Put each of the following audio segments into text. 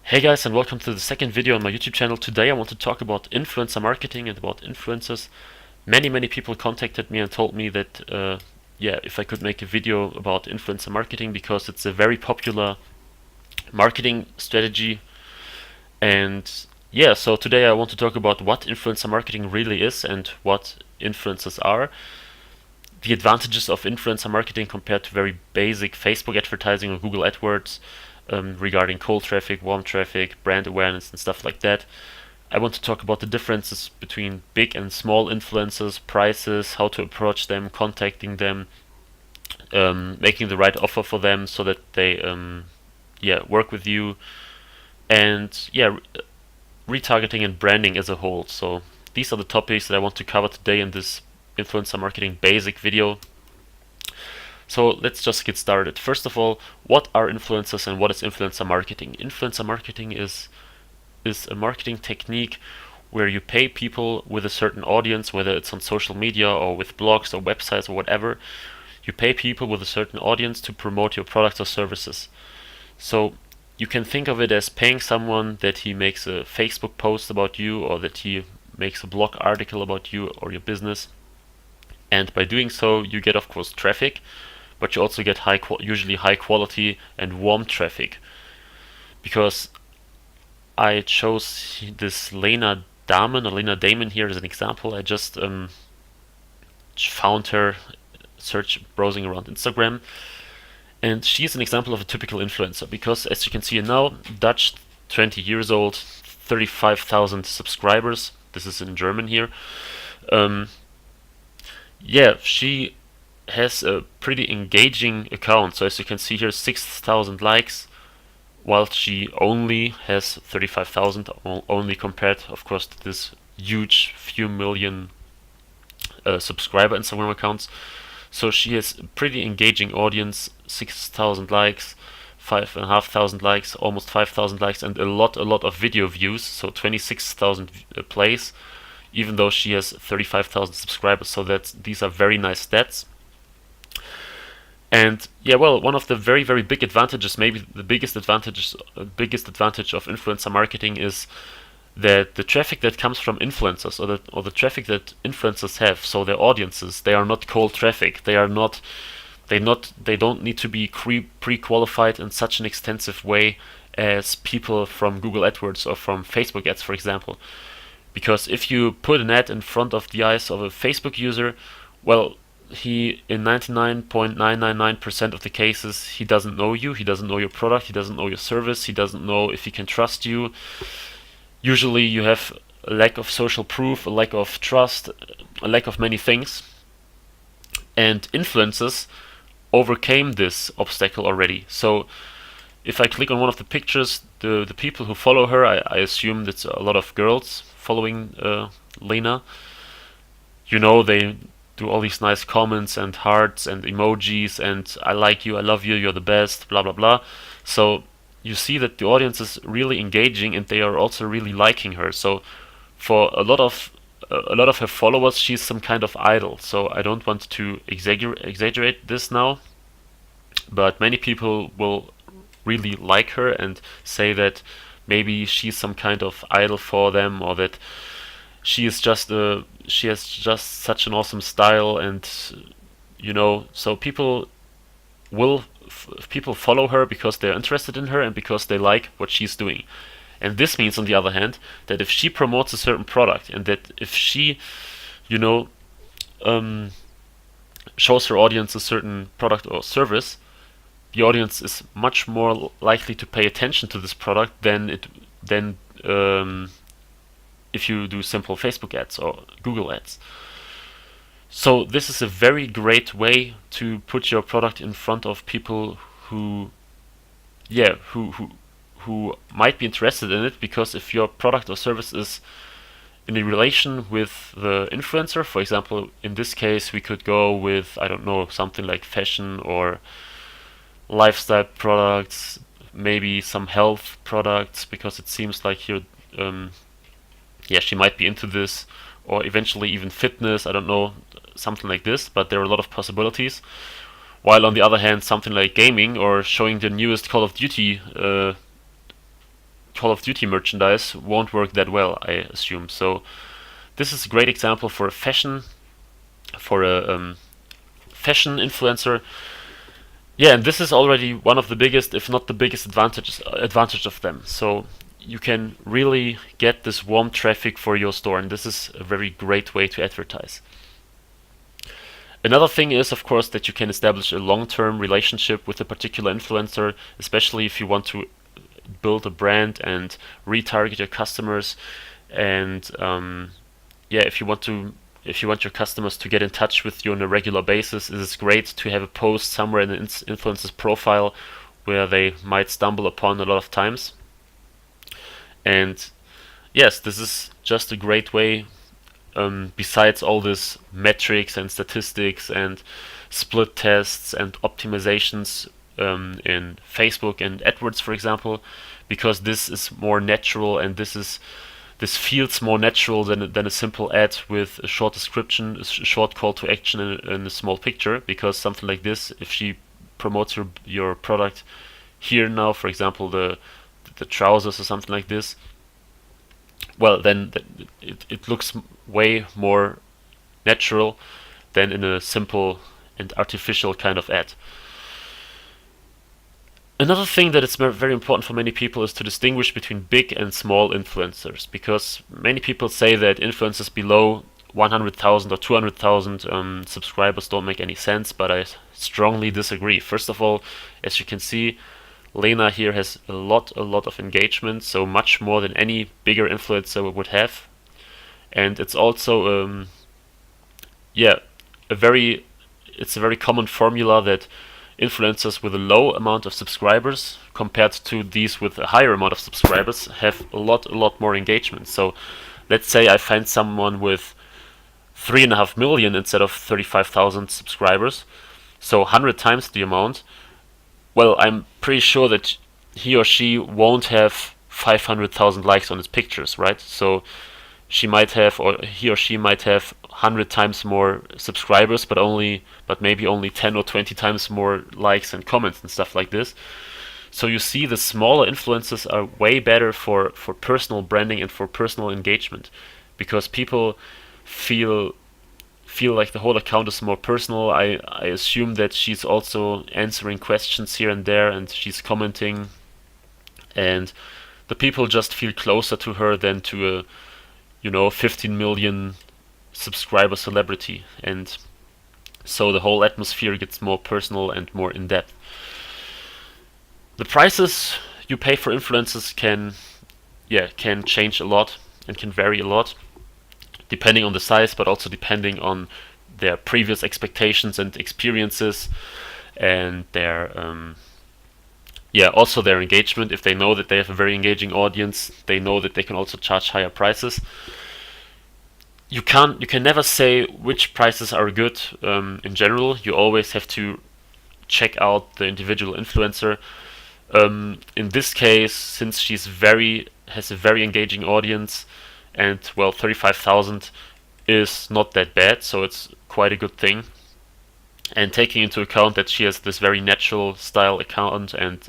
Hey guys, and welcome to the second video on my YouTube channel. Today I want to talk about influencer marketing and about influencers. Many people contacted me and told me that if I could make a video about influencer marketing because it's a very popular marketing strategy. And so today I want to talk about what influencer marketing really is and what influencers are, the advantages of influencer marketing compared to very basic Facebook advertising or Google AdWords, regarding cold traffic, warm traffic, brand awareness, and stuff like that. I want to talk about the differences between big and small influencers, prices, how to approach them, contacting them, making the right offer for them so that they work with you, and retargeting and branding as a whole. So these are the topics that I want to cover today in this influencer marketing basic video. So let's just get started. First of all, what are influencers and what is influencer marketing? Influencer marketing is a marketing technique where you pay people with a certain audience, whether it's on social media or with blogs or websites or whatever. You pay people with a certain audience to promote your products or services. So you can think of it as paying someone that he makes a Facebook post about you or that he makes a blog article about you or your business. And by doing so, you get, of course, traffic, but you also get usually high quality and warm traffic. Because I chose this Lena Damon here as an example. I just found her search browsing around Instagram, and she's an example of a typical influencer because, as you can see now, Dutch, 20 years old, 35,000 subscribers. This is in German here. She has a pretty engaging account. So as you can see here, 6,000 likes, while she only has 35,000, only compared, of course, to this huge few million subscriber Instagram accounts. So she has a pretty engaging audience, 6,000 likes, 5,500 likes, almost 5,000 likes, and a lot of video views, so 26,000 plays, even though she has 35,000 subscribers. So these are very nice stats. And one of the very big advantages, maybe the biggest advantage of influencer marketing, is that the traffic that comes from influencers, or the traffic that influencers have, so their audiences, they are not cold traffic. They don't need to be pre-qualified in such an extensive way as people from Google AdWords or from Facebook ads, for example. Because if you put an ad in front of the eyes of a Facebook user, well, he, in 99.999% of the cases, he doesn't know you, he doesn't know your product, he doesn't know your service, he doesn't know if he can trust you. Usually you have a lack of social proof, a lack of trust, a lack of many things. And influencers overcame this obstacle already. So if I click on one of the pictures, the people who follow her, I assume that's a lot of girls following Lena. They do all these nice comments and hearts and emojis and I like you, I love you, you're the best, blah blah blah. So you see that the audience is really engaging and they are also really liking her. So for a lot of her followers, she's some kind of idol. So I don't want to exaggerate this now, but many people will really like her and say that maybe she's some kind of idol for them, or that she has just such an awesome style, and so people follow her because they're interested in her and because they like what she's doing. And this means, on the other hand, that if she promotes a certain product, and that if she shows her audience a certain product or service, the audience is much more likely to pay attention to this product than if you do simple Facebook ads or Google ads. So this is a very great way to put your product in front of people who might be interested in it, because if your product or service is in a relation with the influencer, for example, in this case we could go with, I don't know, something like fashion or lifestyle products, maybe some health products, because it seems like you're she might be into this, or eventually even fitness, I don't know, something like this, but there are a lot of possibilities. While on the other hand, something like gaming or showing the newest Call of Duty Call of Duty merchandise won't work that well, I assume. So this is a great example for a fashion influencer. Yeah, and this is already one of the biggest, if not the biggest advantage of them. So you can really get this warm traffic for your store, and this is a very great way to advertise. Another thing is, of course, that you can establish a long-term relationship with a particular influencer, especially if you want to build a brand and retarget your customers. And yeah, if you want your customers to get in touch with you on a regular basis, it is great to have a post somewhere in the influencer's profile where they might stumble upon a lot of times. And yes, this is just a great way, besides all this metrics and statistics and split tests and optimizations in Facebook and AdWords, for example, because this is more natural, and this feels more natural than a simple ad with a short description, a short call to action, and a small picture. Because something like this, if she promotes your product here now, for example, the trousers or something like this, well, then it looks way more natural than in a simple and artificial kind of ad. Another thing that is very important for many people is to distinguish between big and small influencers, because many people say that influencers below 100,000 or 200,000 subscribers don't make any sense, but I strongly disagree. First of all, as you can see, Lena here has a lot of engagement, so much more than any bigger influencer would have. And it's also yeah, it's a very common formula that influencers with a low amount of subscribers compared to these with a higher amount of subscribers have a lot more engagement. So let's say I find someone with 3.5 million instead of 35,000 subscribers, so 100 times the amount. Well, I'm pretty sure that he or she won't have 500,000 likes on his pictures, right? So he or she might have 100 times more subscribers, but maybe only 10 or 20 times more likes and comments and stuff like this. So you see, the smaller influencers are way better for personal branding and for personal engagement, because people feel like the whole account is more personal. I assume that she's also answering questions here and there, and she's commenting, and the people just feel closer to her than to a 15 million subscriber celebrity. And so the whole atmosphere gets more personal and more in-depth. The prices you pay for influencers can change a lot and can vary a lot, depending on the size, but also depending on their previous expectations and experiences, and their also their engagement. If they know that they have a very engaging audience, they know that they can also charge higher prices. You can never say which prices are good in general. You always have to check out the individual influencer. In this case, since has a very engaging audience, and well, 35,000 is not that bad, so it's quite a good thing. And taking into account that she has this very natural style account, and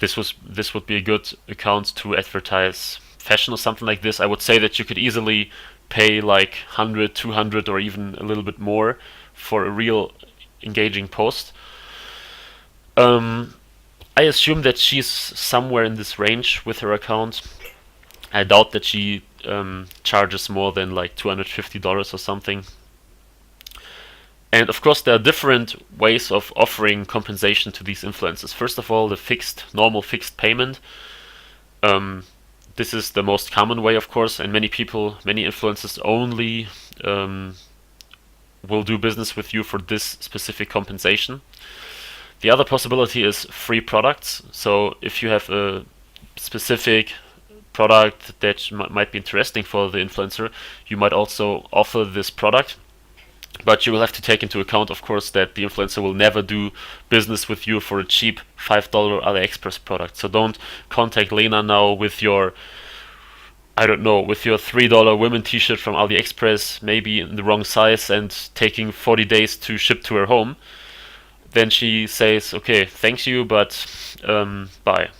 this would be a good account to advertise fashion or something like this, I would say that you could easily pay like 100, 200, or even a little bit more for a real engaging post. I assume that she's somewhere in this range with her account. I doubt that she charges more than like $250 or something. And of course, there are different ways of offering compensation to these influencers. First of all, the normal fixed payment. This is the most common way, of course, and many influencers only will do business with you for this specific compensation. The other possibility is free products. So if you have a specific product that might be interesting for the influencer, you might also offer this product. But you will have to take into account, of course, that the influencer will never do business with you for a cheap $5 AliExpress product. So don't contact Lena now with your $3 women t-shirt from AliExpress, maybe in the wrong size and taking 40 days to ship to her home. Then she says, okay, thanks you, but bye.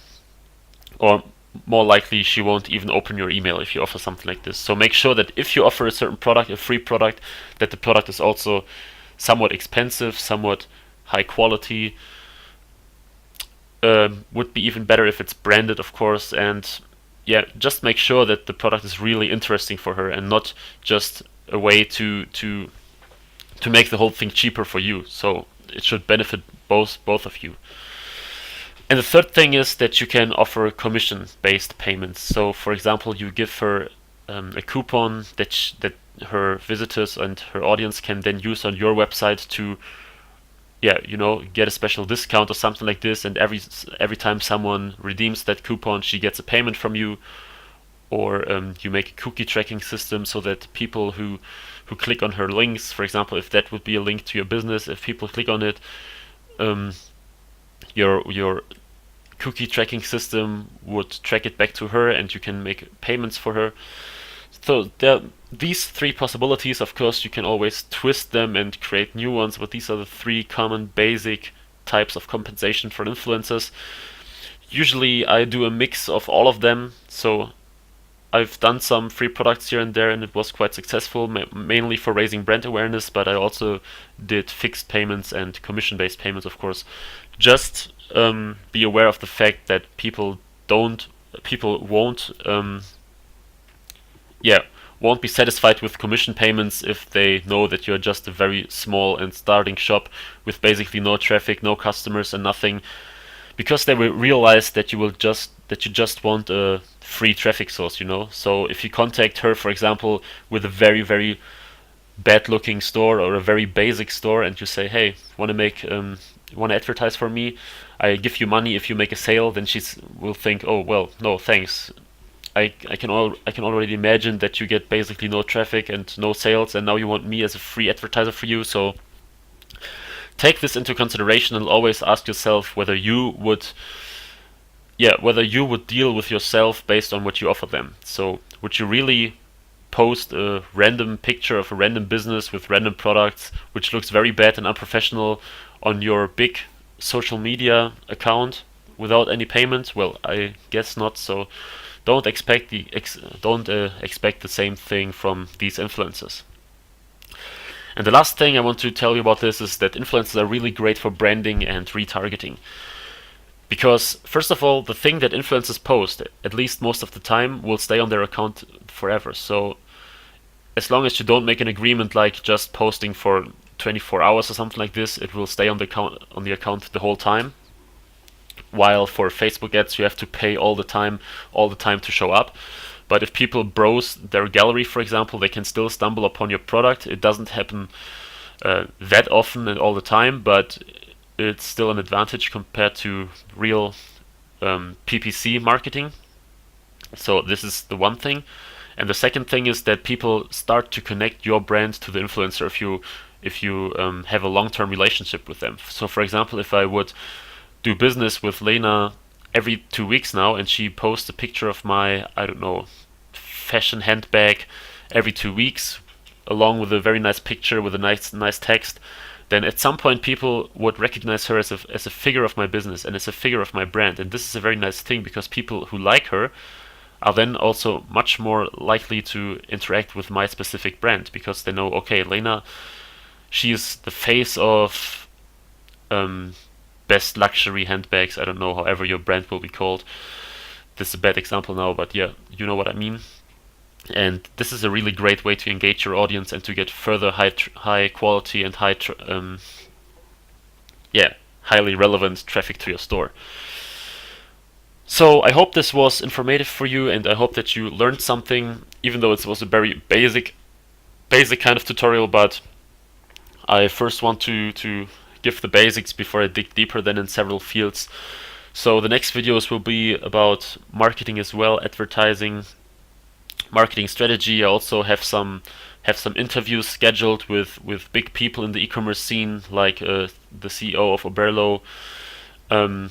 Or more likely she won't even open your email if you offer something like this. So make sure that if you offer a certain product, a free product, that the product is also somewhat expensive, somewhat high quality. Would be even better if it's branded, of course, and yeah, just make sure that the product is really interesting for her and not just a way to make the whole thing cheaper for you. So it should benefit both of you. And the third thing is that you can offer commission-based payments. So, for example, you give her a coupon that her visitors and her audience can then use on your website to, yeah, get a special discount or something like this. And every time someone redeems that coupon, she gets a payment from you. Or you make a cookie tracking system so that people who click on her links, for example, if that would be a link to your business, if people click on it, your cookie tracking system would track it back to her, and you can make payments for her. So these three possibilities. Of course, you can always twist them and create new ones, but these are the three common basic types of compensation for influencers. Usually I do a mix of all of them, so I've done some free products here and there, and it was quite successful, mainly for raising brand awareness, but I also did fixed payments and commission-based payments, of course. Just be aware of the fact that people won't be satisfied with commission payments if they know that you're just a very small and starting shop with basically no traffic, no customers, and nothing, because they will realize that you just want a free traffic source, So if you contact her, for example, with a very, very bad looking store or a very basic store, and you say, hey, want to advertise for me, I give you money if you make a sale, then she will think, oh well, no thanks, I can already imagine that you get basically no traffic and no sales, and now you want me as a free advertiser for you. So take this into consideration and always ask yourself whether you would deal with yourself based on what you offer them. So would you really post a random picture of a random business with random products which looks very bad and unprofessional on your big social media account without any payment? Well, I guess not. So don't expect the same thing from these influencers. And the last thing I want to tell you about this is that influencers are really great for branding and retargeting. Because, first of all, the thing that influencers post, at least most of the time, will stay on their account forever. So, as long as you don't make an agreement like just posting for 24 hours or something like this, it will stay on the account the whole time. While for Facebook ads, you have to pay all the time to show up. But if people browse their gallery, for example, they can still stumble upon your product. It doesn't happen that often and all the time, but it's still an advantage compared to real PPC marketing. So this is the one thing. And the second thing is that people start to connect your brand to the influencer if you have a long-term relationship with them. So for example, if I would do business with Lena every 2 weeks now, and she posts a picture of my, I don't know, fashion handbag every 2 weeks, along with a very nice picture with a nice text, then at some point people would recognize her as a figure of my business and as a figure of my brand. And this is a very nice thing, because people who like her are then also much more likely to interact with my specific brand, because they know, okay, Lena, she is the face of best luxury handbags. I don't know, however your brand will be called. This is a bad example now, but yeah, you know what I mean. And this is a really great way to engage your audience and to get further high quality and highly relevant traffic to your store. So I hope this was informative for you, and I hope that you learned something, even though it was a very basic kind of tutorial. But I first want to give the basics before I dig deeper then in several fields. So the next videos will be about marketing as well, advertising, marketing strategy. I also have some interviews scheduled with big people in the e-commerce scene, like the CEO of Oberlo,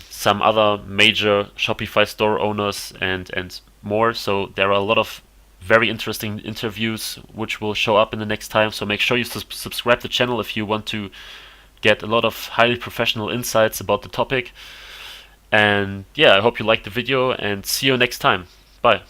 some other major Shopify store owners, and more. So there are a lot of very interesting interviews which will show up in the next time. So make sure you subscribe to the channel if you want to get a lot of highly professional insights about the topic. And yeah, I hope you liked the video, and see you next time. Bye.